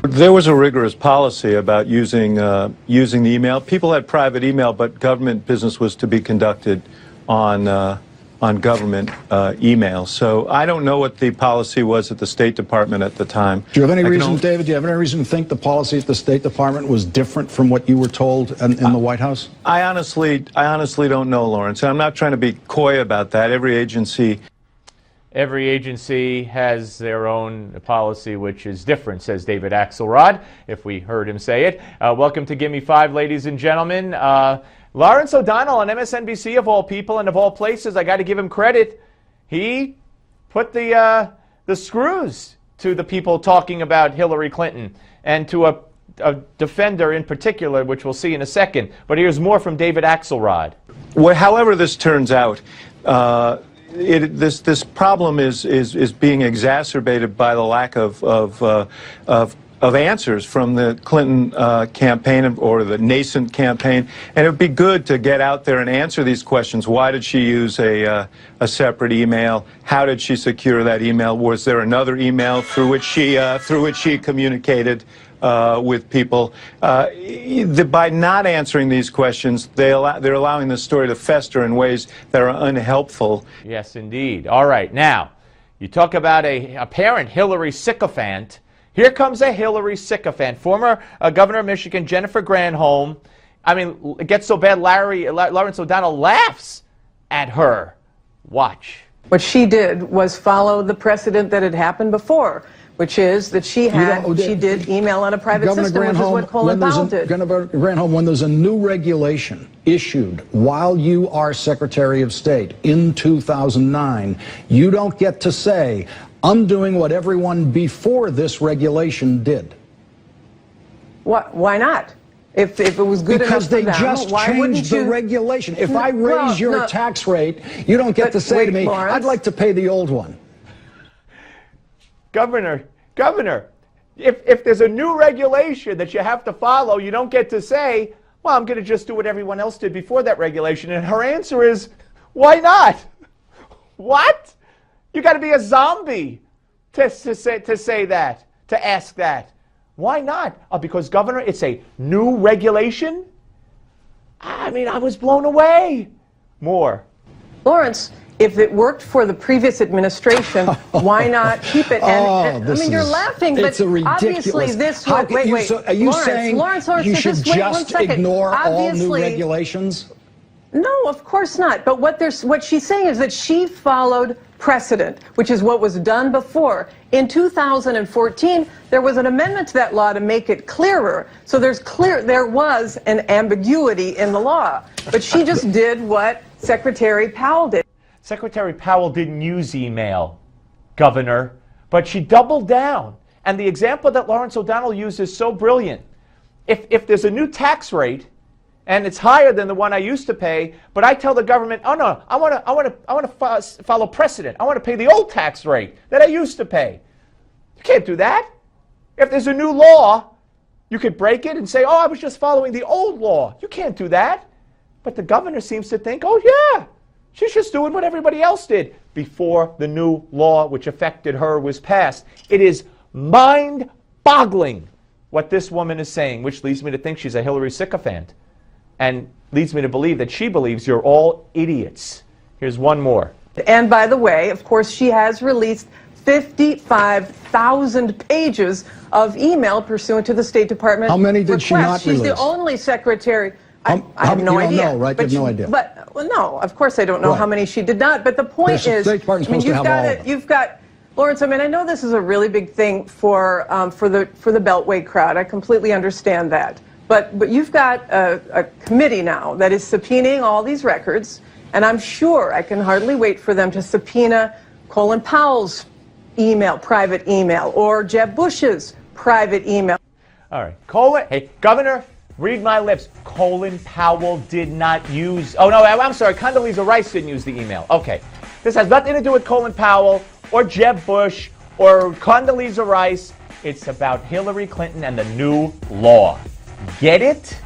There was a rigorous policy about using the email. People had private email, but government business was to be conducted on government email. So I don't know what the policy was at the State Department at the time. Do you have any reason, David, do you have any reason to think the policy at the State Department was different from what you were told in the White House? I honestly don't know, Lawrence. I'm not trying to be coy about that. Every agency has their own policy, which is different, says David Axelrod, if we heard him say it. Welcome to Gimme 5, ladies and gentlemen. Lawrence O'Donnell on MSNBC, of all people and of all places, I got to give him credit. He put the screws to the people talking about Hillary Clinton and to a defender in particular, which we'll see in a second. But here's more from David Axelrod. Well, however this turns out, this problem is being exacerbated by the lack of answers from the Clinton campaign or the nascent campaign, and it would be good to get out there and answer these questions. Why did she use a separate email? How did she secure that email? Was there another email through which she communicated with people? By not answering these questions, they're allowing the story to fester in ways that are unhelpful. Yes, indeed. All right, now you talk about a apparent Hillary sycophant. Here comes a Hillary sycophant. Former Governor of Michigan, Jennifer Granholm. I mean, it gets so bad, Lawrence O'Donnell laughs at her. Watch. What she did was follow the precedent that had happened before, which is that she did email on a private Governor system, which is what Colin Powell did. Governor Granholm, when there's a new regulation issued while you are Secretary of State in 2009, you don't get to say, I'm doing what everyone before this regulation did. Why not? If it was good enough for them, because they just changed the regulation. If I raise your tax rate, you don't get to say to me, Lawrence, I'd like to pay the old one. Governor, if there's a new regulation that you have to follow, you don't get to say, well, I'm going to just do what everyone else did before that regulation. And her answer is, why not? What? You got to be a zombie to say that, to ask that. Why not? Because, Governor, it's a new regulation? I mean, I was blown away. More. Lawrence, if it worked for the previous administration, why not keep it? And I mean, you're laughing, but obviously this would... Wait, so are you saying Lawrence, you should just ignore all new regulations? No, of course not. But what she's saying is that she followed precedent, which is what was done before. In 2014, there was an amendment to that law to make it clearer. So there was an ambiguity in the law. But she just did what Secretary Powell did. Secretary Powell didn't use email, Governor, but she doubled down. And the example that Lawrence O'Donnell used is so brilliant. If there's a new tax rate, and it's higher than the one I used to pay, but I tell the government, oh no, I want to follow precedent. I want to pay the old tax rate that I used to pay. You can't do that. If there's a new law, you could break it and say, oh, I was just following the old law. You can't do that. But the governor seems to think, oh yeah, she's just doing what everybody else did before the new law which affected her was passed. It is mind-boggling what this woman is saying, which leads me to think she's a Hillary sycophant. And leads me to believe that she believes you're all idiots. Here's one more. And by the way, of course, she has released 55,000 pages of email pursuant to the State Department. How many did she not She's release? the only secretary. I have no idea. You don't know, right? You have no idea. But well, no, of course I don't know how many she did not. But the point is, you've got Lawrence. I mean, I know this is a really big thing for the Beltway crowd. I completely understand that. But you've got a committee now that is subpoenaing all these records, and I'm sure I can hardly wait for them to subpoena Colin Powell's email, private email, or Jeb Bush's private email. All right, hey, Governor, read my lips. Colin Powell did not use, oh no, I'm sorry, Condoleezza Rice didn't use the email. Okay, this has nothing to do with Colin Powell, or Jeb Bush, or Condoleezza Rice. It's about Hillary Clinton and the new law. Get it?